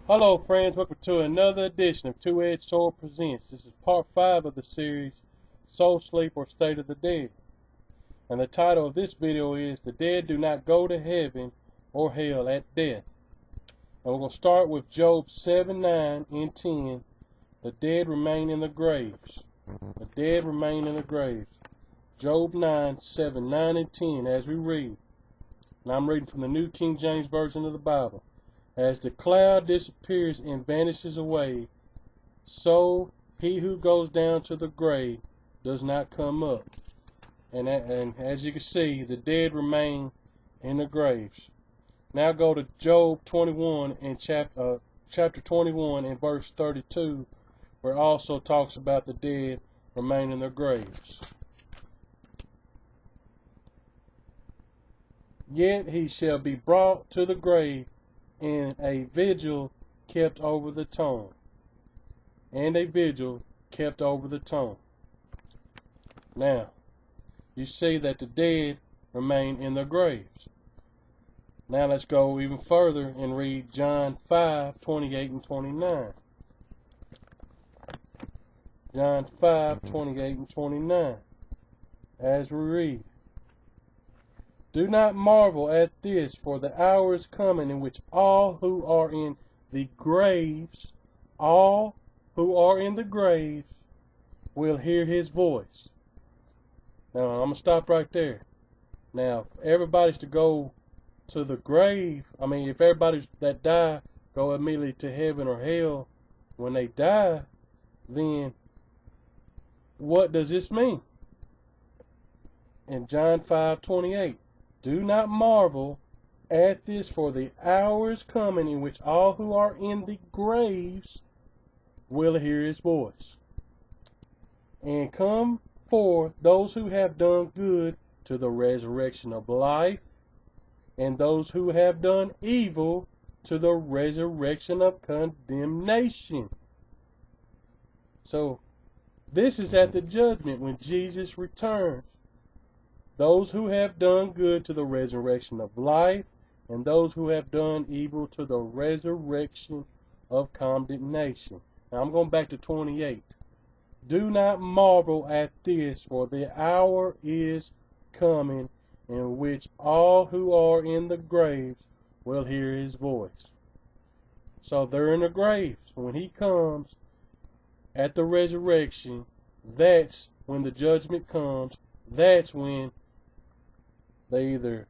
Hello friends, welcome to another edition of Two-Edged Sword Presents. This is part 5 of the series Soul Sleep or State of the Dead. And the title of this video is The Dead Do Not Go to Heaven or Hell at Death. And we're going to start with Job 7, 9 and 10. The dead remain in the graves. The dead remain in the graves. Job 9, 7, 9 and 10 as we read. And I'm reading from the New King James Version of the Bible. As the cloud disappears and vanishes away, so he who goes down to the grave does not come up. And as you can see, the dead remain in the graves. Now go to Job 21 and chapter 21 and verse 32, where it also talks about the dead remain in their graves. Yet he shall be brought to the grave, and a vigil kept over the tomb. And a vigil kept over the tomb. Now, you see that the dead remain in their graves. Now let's go even further and read John 5, 28 and 29. John 5, 28 and 29. As we read. Do not marvel at this, for the hour is coming in which all who are in the graves, will hear his voice. Now, I'm going to stop right there. Now, if everybody's to go to the grave, if everybody that die go immediately to heaven or hell when they die, then what does this mean? In John 5:28. Do not marvel at this, for the hour is coming in which all who are in the graves will hear his voice. And come forth those who have done good to the resurrection of life, and those who have done evil to the resurrection of condemnation. So, this is at the judgment when Jesus returns. Those who have done good to the resurrection of life, and those who have done evil to the resurrection of condemnation. Now I'm going back to 28. Do not marvel at this, for the hour is coming in which all who are in the graves will hear his voice. So they're in the graves. When he comes at the resurrection, that's when the judgment comes. That's when they either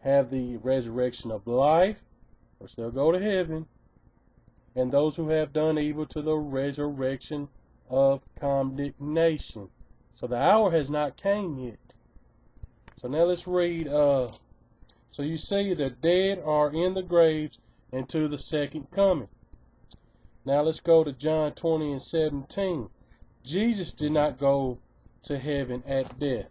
have the resurrection of life, or they'll go to heaven, and those who have done evil to the resurrection of condemnation. So the hour has not came yet. So now let's read. So you see the dead are in the graves until the second coming. Now let's go to John 20 and 17. Jesus did not go to heaven at death.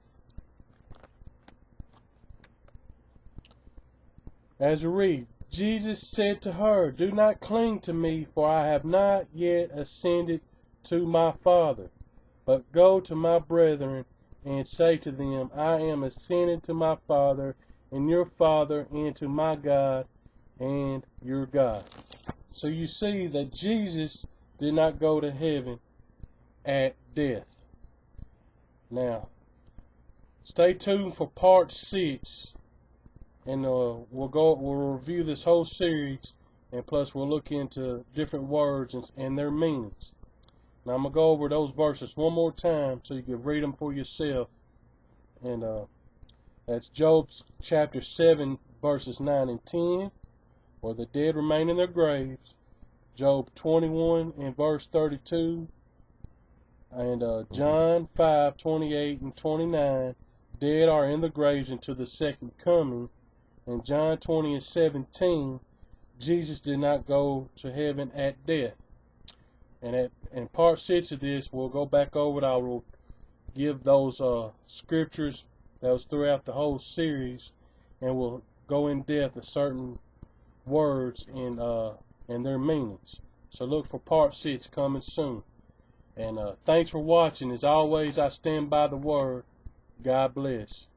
As we read, Jesus said to her, Do not cling to me, for I have not yet ascended to my Father. But go to my brethren and say to them, I am ascended to my Father and your Father, and to my God and your God. So you see that Jesus did not go to heaven at death. Now, stay tuned for part 6. And we'll review this whole series, and plus we'll look into different words and their meanings. Now I'm going to go over those verses one more time so you can read them for yourself. And that's Job chapter 7 verses 9 and 10, where the dead remain in their graves. Job 21 and verse 32. And John 5, 28 and 29, dead are in the graves until the second coming. In John 20 and 17, Jesus did not go to heaven at death. And in part 6 of this, we'll go back over it. I will give those scriptures that was throughout the whole series, and we'll go in depth at certain words and their meanings. So look for part 6 coming soon. And thanks for watching. As always, I stand by the word. God bless.